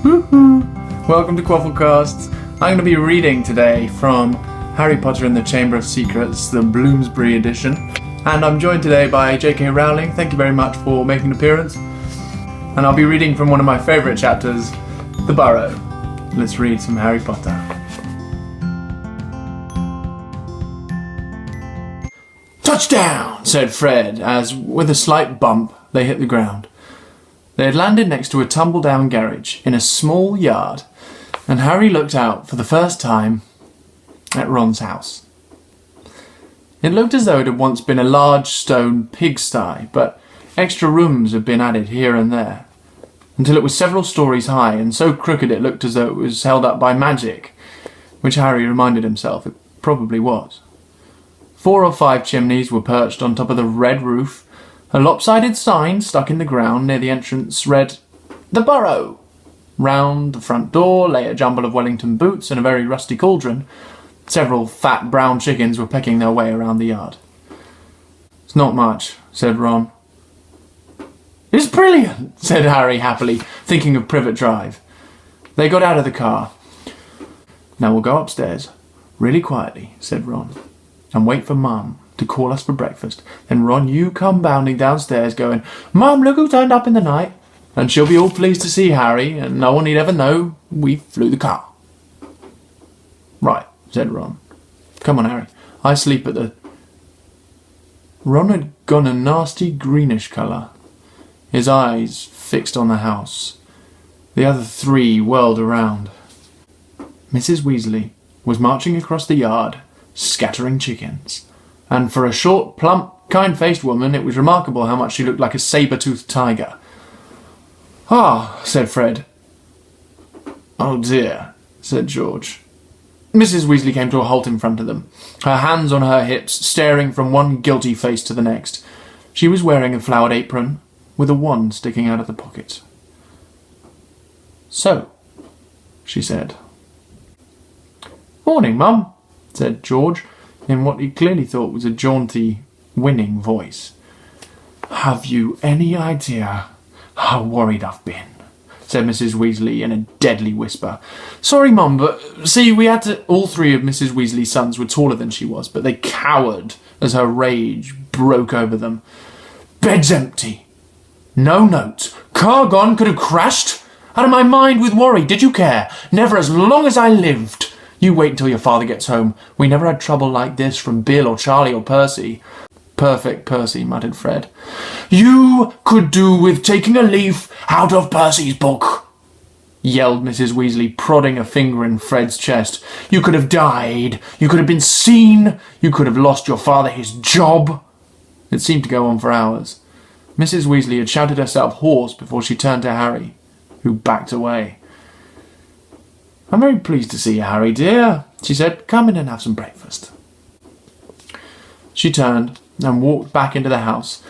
Woohoo! Welcome to QuaffleCast. I'm going to be reading today from Harry Potter and the Chamber of Secrets, the Bloomsbury edition. And I'm joined today by J.K. Rowling. Thank you very much for making an appearance. And I'll be reading from one of my favourite chapters, The BURROW. Let's read some Harry Potter. "Touchdown!" said Fred, as, with a slight bump, they hit the ground. They had landed next to a tumble-down garage in a small yard, and Harry looked out for the first time at Ron's house. It looked as though it had once been a large stone pigsty, but extra rooms had been added here and there, until it was several stories high and so crooked it looked as though it was held up by magic, which Harry reminded himself it probably was. 4 or 5 chimneys were perched on top of the red roof. A lopsided sign stuck in the ground near the entrance read, "The BURROW." Round the front door lay a jumble of Wellington boots and a very rusty cauldron. Several fat brown chickens were pecking their way around the yard. "It's not much," said Ron. "It's brilliant," said Harry happily, thinking of Privet Drive. They got out of the car. "Now we'll go upstairs, really quietly," said Ron, "and wait for Mum to call us for breakfast. Then, Ron, you come bounding downstairs going, 'Mum, look who turned up in the night,' and she'll be all pleased to see Harry, and no one need ever know we flew the car." "Right," said Ron. "Come on, Harry. I sleep at the..." Ron had gone a nasty greenish colour, his eyes fixed on the house. The other 3 whirled around. Mrs. Weasley was marching across the yard, scattering chickens, and for a short, plump, kind-faced woman it was remarkable how much she looked like a saber-toothed tiger. "Ah," said Fred. "Oh dear," said George. Mrs. Weasley came to a halt in front of them, her hands on her hips, staring from one guilty face to the next. She was wearing a flowered apron, with a wand sticking out of the pocket. "So," she said. "Morning, Mum," said George, in what he clearly thought was a jaunty, winning voice. "Have you any idea how worried I've been?" said Mrs. Weasley in a deadly whisper. "Sorry, Mum, but see, we had to..." All 3 of Mrs. Weasley's sons were taller than she was, but they cowered as her rage broke over them. "Bed's empty. No notes. Car gone, could have crashed. Out of my mind with worry. Did you care? Never as long as I lived. You wait until your father gets home. We never had trouble like this from Bill or Charlie or Percy." "Perfect Percy," muttered Fred. "You could do with taking a leaf out of Percy's book," yelled Mrs. Weasley, prodding a finger in Fred's chest. "You could have died. You could have been seen. You could have lost your father his job." It seemed to go on for hours. Mrs. Weasley had shouted herself hoarse before she turned to Harry, who backed away. "I'm very pleased to see you, Harry, dear," she said. "Come in and have some breakfast." She turned and walked back into the house,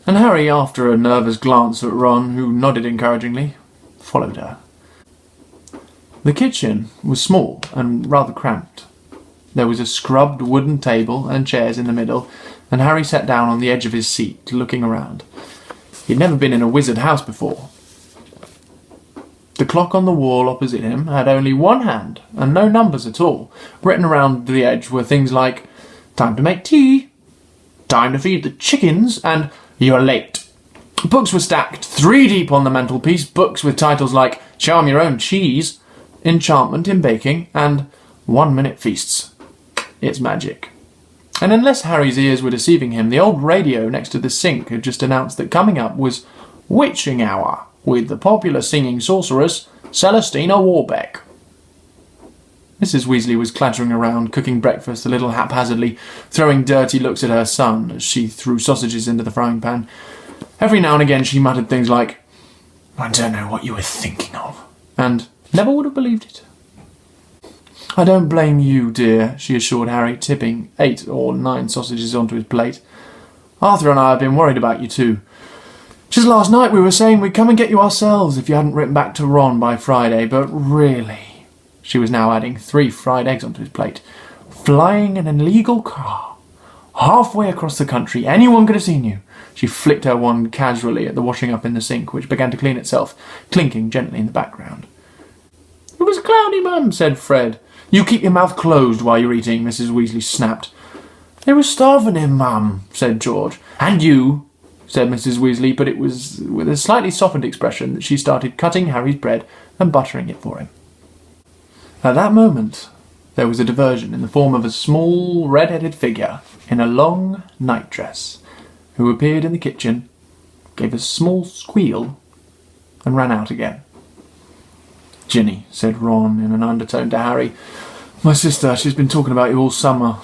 and Harry, after a nervous glance at Ron, who nodded encouragingly, followed her. The kitchen was small and rather cramped. There was a scrubbed wooden table and chairs in the middle, and Harry sat down on the edge of his seat, looking around. He'd never been in a wizard house before. The clock on the wall opposite him had only 1 hand, and no numbers at all. Written around the edge were things like, "Time to make tea," "Time to feed the chickens," and "You're late." Books were stacked 3 deep on the mantelpiece, books with titles like "Charm Your Own Cheese," "Enchantment in Baking," and "1-Minute Feasts. It's Magic." And unless Harry's ears were deceiving him, the old radio next to the sink had just announced that coming up was Witching Hour, with the popular singing sorceress, Celestina Warbeck. Mrs. Weasley was clattering around, cooking breakfast a little haphazardly, throwing dirty looks at her son as she threw sausages into the frying pan. Every now and again she muttered things like, "I don't know what you were thinking of," and "Never would have believed it." "I don't blame you, dear," she assured Harry, tipping 8 or 9 sausages onto his plate. "Arthur and I have been worried about you too. Just last night we were saying we'd come and get you ourselves if you hadn't written back to Ron by Friday, but really..." She was now adding 3 fried eggs onto his plate. "Flying an illegal car. Halfway across the country. Anyone could have seen you." She flicked her wand casually at the washing up in the sink, which began to clean itself, clinking gently in the background. cloudy, Mum, said Fred. You keep your mouth closed while you're eating, Mrs. Weasley snapped. They were starving him, Mum, said George. And you, said Mrs. Weasley, but it was with a slightly softened expression that she started cutting Harry's bread and buttering it for him. At that moment, there was a diversion in the form of a small, red-headed figure in a long nightdress, who appeared in the kitchen, gave a small squeal, and ran out again. Ginny, said Ron in an undertone to Harry. My sister, she's been talking about you all summer.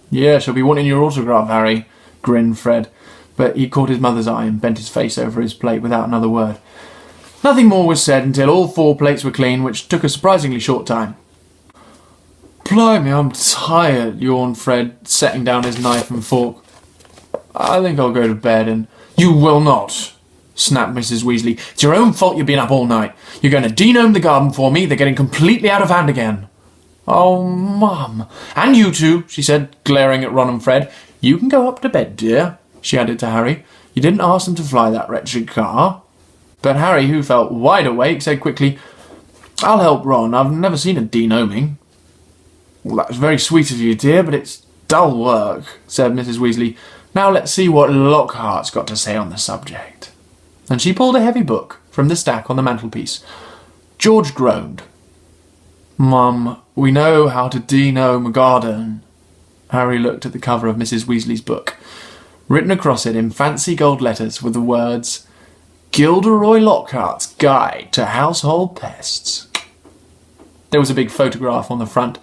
Yeah, she'll be wanting your autograph, Harry, grinned Fred, but he caught his mother's eye and bent his face over his plate without another word. Nothing more was said until all 4 plates were clean, which took a surprisingly short time. Blimey, I'm tired, yawned Fred, setting down his knife and fork. I think I'll go to bed and... You will not, snapped Mrs. Weasley. It's your own fault you've been up all night. You're going to de-gnome the garden for me. They're getting completely out of hand again. Oh, Mum. And you two, she said, glaring at Ron and Fred. You can go up to bed, dear, she added to Harry. You didn't ask them to fly that wretched car. But Harry, who felt wide awake, said quickly, I'll help Ron. I've never seen a de-gnoming. Well, that's very sweet of you, dear, but it's dull work, said Mrs. Weasley. Now let's see what Lockhart's got to say on the subject. And she pulled a heavy book from the stack on the mantelpiece. George groaned. Mum, we know how to de-gnome a garden. Harry looked at the cover of Mrs. Weasley's book. Written across it in fancy gold letters were the words, Gilderoy Lockhart's Guide to Household Pests. There was a big photograph on the front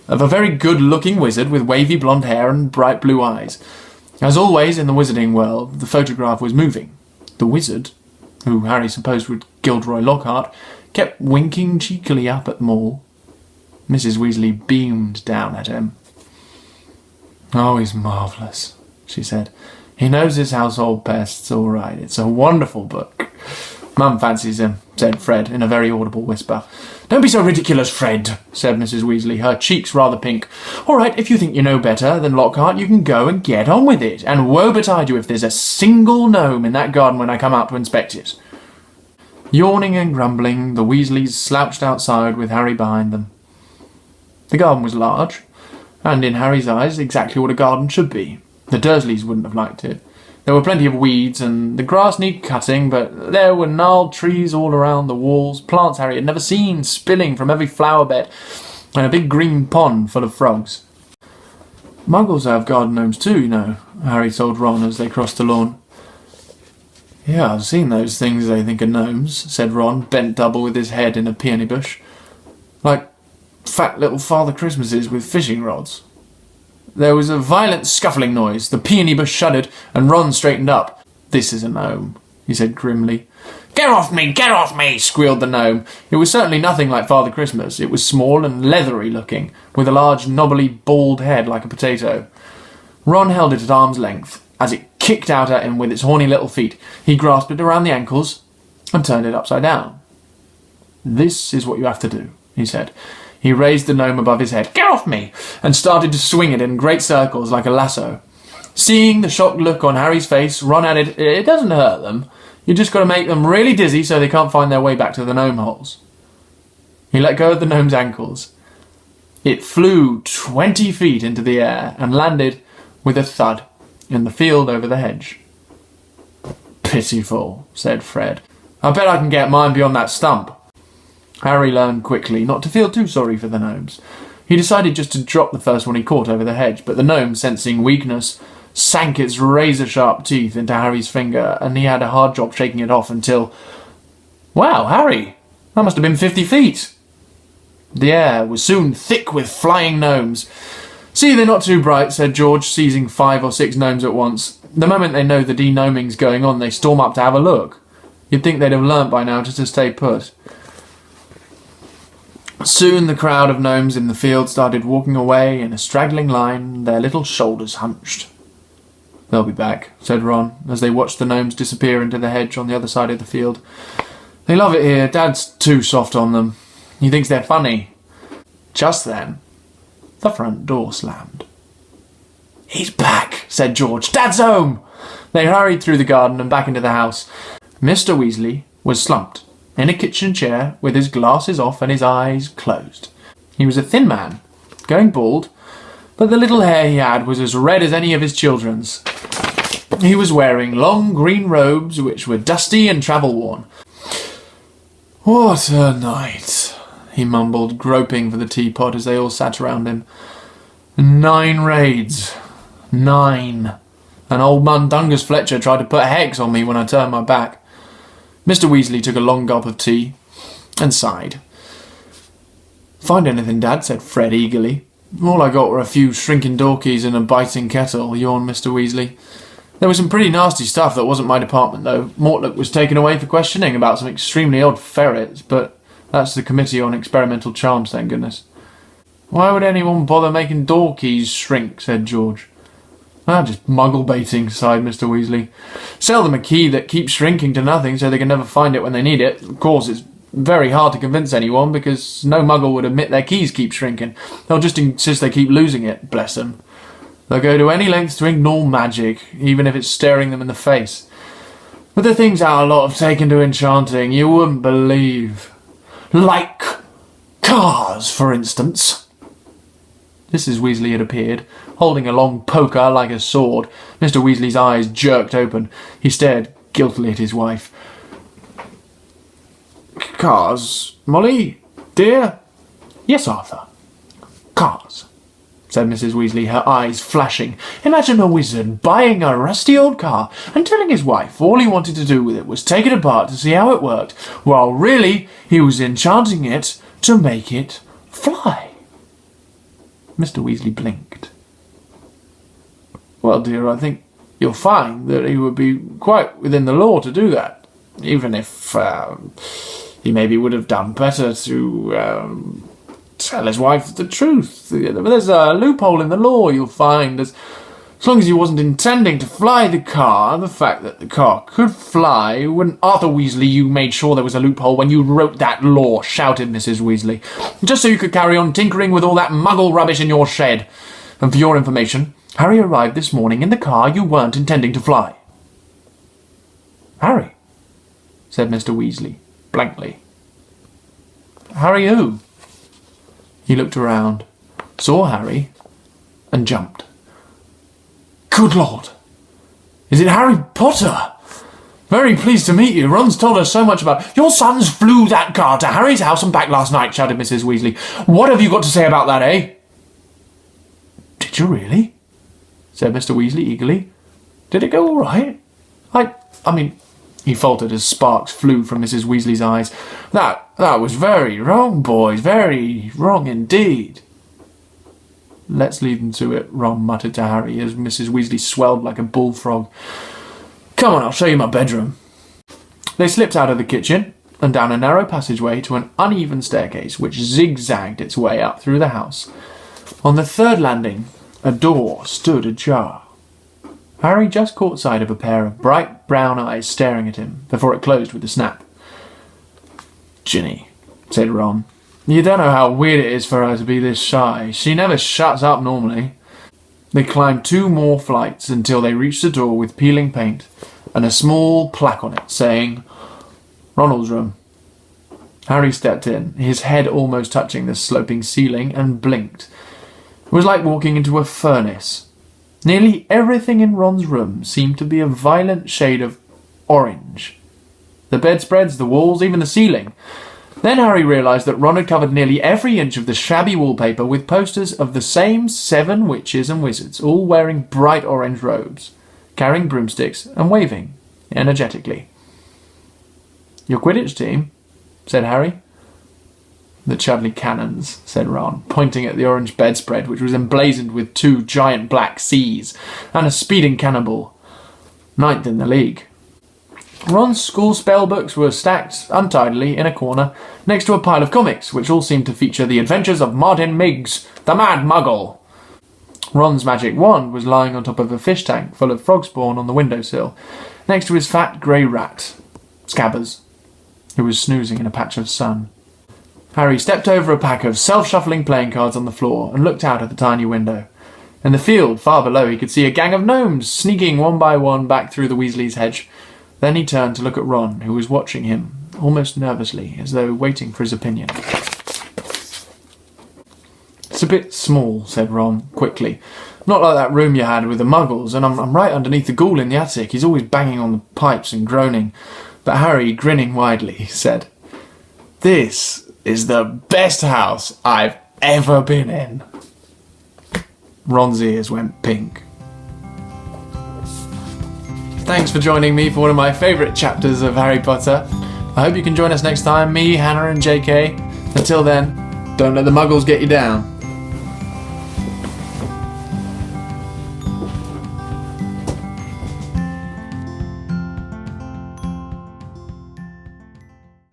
of a very good-looking wizard with wavy blonde hair and bright blue eyes. As always in the wizarding world, the photograph was moving. The wizard, who Harry supposed was Gilderoy Lockhart, kept winking cheekily up at them all. Mrs. Weasley beamed down at him. Oh, he's marvellous, she said. He knows his household pests all right. It's a wonderful book. Mum fancies him, said Fred in a very audible whisper. Don't be so ridiculous, Fred, said Mrs. Weasley, her cheeks rather pink. All right, if you think you know better than Lockhart, you can go and get on with it, and woe betide you if there's a single gnome in that garden when I come out to inspect it. Yawning and grumbling, the Weasleys slouched outside with Harry behind them. The garden was large, and in Harry's eyes exactly what a garden should be. The Dursleys wouldn't have liked it. There were plenty of weeds, and the grass needed cutting, but there were gnarled trees all around the walls, plants Harry had never seen spilling from every flower bed, and a big green pond full of frogs. Muggles have garden gnomes too, you know, Harry told Ron as they crossed the lawn. Yeah, I've seen those things they think are gnomes, said Ron, bent double with his head in a peony bush. Like fat little Father Christmases with fishing rods. There was a violent scuffling noise. The peony bush shuddered, and Ron straightened up. This is a gnome, he said grimly. Get off me, squealed the gnome. It was certainly nothing like Father Christmas. It was small and leathery looking, with a large knobbly bald head like a potato. Ron held it at arm's length as it kicked out at him with its horny little feet. He grasped it around the ankles and turned it upside down. This is what you have to do, he said. He raised the gnome above his head. Get off me! And started to swing it in great circles like a lasso. Seeing the shocked look on Harry's face, Ron added, It doesn't hurt them. You just got to make them really dizzy so they can't find their way back to the gnome holes. He let go of the gnome's ankles. It flew 20 feet into the air and landed with a thud in the field over the hedge. Pitiful, said Fred. I bet I can get mine beyond that stump. Harry learned quickly not to feel too sorry for the gnomes. He decided just to drop the first one he caught over the hedge, but the gnome, sensing weakness, sank its razor-sharp teeth into Harry's finger, and he had a hard job shaking it off until... Wow, Harry! That must have been 50 feet! The air was soon thick with flying gnomes. See, they're not too bright, said George, seizing 5 or 6 gnomes at once. The moment they know the de-gnoming's going on, they storm up to have a look. You'd think they'd have learnt by now just to stay put. Soon the crowd of gnomes in the field started walking away in a straggling line, their little shoulders hunched. They'll be back, said Ron, as they watched the gnomes disappear into the hedge on the other side of the field. They love it here. Dad's too soft on them. He thinks they're funny. Just then, the front door slammed. He's back, said George. Dad's home! They hurried through the garden and back into the house. Mr. Weasley was slumped in a kitchen chair with his glasses off and his eyes closed. He was a thin man, going bald, but the little hair he had was as red as any of his children's. He was wearing long green robes which were dusty and travel-worn. "What a night," he mumbled, groping for the teapot as they all sat around him. 9 raids. 9. And old Mundungus Fletcher tried to put a hex on me when I turned my back. Mr. Weasley took a long gulp of tea and sighed. "Find anything, Dad?" said Fred eagerly. "All I got were a few shrinking dorkies and a biting kettle," yawned Mr. Weasley. "There was some pretty nasty stuff that wasn't my department, though. Mortlock was taken away for questioning about some extremely odd ferrets, but that's the Committee on Experimental Charms, thank goodness." "Why would anyone bother making dorkies shrink?" said George. Just muggle baiting," sighed Mr. Weasley. "Sell them a key that keeps shrinking to nothing so they can never find it when they need it. Of course, it's very hard to convince anyone because no muggle would admit their keys keep shrinking. They'll just insist they keep losing it, bless them. They'll go to any lengths to ignore magic, even if it's staring them in the face. But the things our lot have taken to enchanting, you wouldn't believe. Like cars, for instance." Mrs. Weasley had appeared, holding a long poker like a sword. Mr. Weasley's eyes jerked open. He stared guiltily at his wife. "Cars, Molly, dear?" "Yes, Arthur. Cars," said Mrs. Weasley, her eyes flashing. "Imagine a wizard buying a rusty old car and telling his wife all he wanted to do with it was take it apart to see how it worked, while really he was enchanting it to make it fly." Mr. Weasley blinked. "Well, dear, I think you'll find that he would be quite within the law to do that, even if he maybe would have done better to tell his wife the truth. There's a loophole in the law, you'll find, as long as he wasn't intending to fly the car, the fact that the car could fly wouldn't—" "Arthur Weasley, you made sure there was a loophole when you wrote that law," shouted Mrs. Weasley, "just so you could carry on tinkering with all that muggle rubbish in your shed. And for your information, Harry arrived this morning in the car you weren't intending to fly." "Harry?" said Mr. Weasley, blankly. "Harry who?" He looked around, saw Harry, and jumped. "Good Lord! Is it Harry Potter? Very pleased to meet you. Ron's told us so much about—" "Your sons flew that car to Harry's house and back last night," shouted Mrs. Weasley. "What have you got to say about that, eh?" "Did you really?" said Mr. Weasley eagerly. "Did it go all right? I mean," he faltered as sparks flew from Mrs. Weasley's eyes. That was very wrong, boys. Very wrong indeed." "Let's leave them to it," Ron muttered to Harry as Mrs. Weasley swelled like a bullfrog. "Come on, I'll show you my bedroom." They slipped out of the kitchen and down a narrow passageway to an uneven staircase which zigzagged its way up through the house. On the 3rd landing, a door stood ajar. Harry just caught sight of a pair of bright brown eyes staring at him before it closed with a snap. "Ginny," said Ron, "you don't know how weird it is for her to be this shy. She never shuts up normally." They climbed 2 more flights until they reached a door with peeling paint and a small plaque on it saying, "Ronald's room." Harry stepped in, his head almost touching the sloping ceiling, and blinked. It was like walking into a furnace. Nearly everything in Ron's room seemed to be a violent shade of orange. The bedspreads, the walls, even the ceiling. Then Harry realised that Ron had covered nearly every inch of the shabby wallpaper with posters of the same 7 witches and wizards, all wearing bright orange robes, carrying broomsticks and waving energetically. "Your Quidditch team?" said Harry. "The Chudley Cannons," said Ron, pointing at the orange bedspread, which was emblazoned with 2 giant black C's and a speeding cannonball. 9th in the league. Ron's school spellbooks were stacked untidily in a corner next to a pile of comics, which all seemed to feature the adventures of Martin Miggs, the Mad Muggle. Ron's magic wand was lying on top of a fish tank full of frog spawn on the windowsill, next to his fat grey rat, Scabbers, who was snoozing in a patch of sun. Harry stepped over a pack of self-shuffling playing cards on the floor and looked out at the tiny window. In the field, far below, he could see a gang of gnomes sneaking one by one back through the Weasley's hedge. Then he turned to look at Ron, who was watching him, almost nervously, as though waiting for his opinion. "It's a bit small," said Ron, quickly. "Not like that room you had with the muggles, and I'm right underneath the ghoul in the attic. He's always banging on the pipes and groaning." But Harry, grinning widely, said, "This is the best house I've ever been in." Ron's ears went pink. Thanks for joining me for one of my favourite chapters of Harry Potter. I hope you can join us next time, me, Hannah and JK. Until then, don't let the muggles get you down.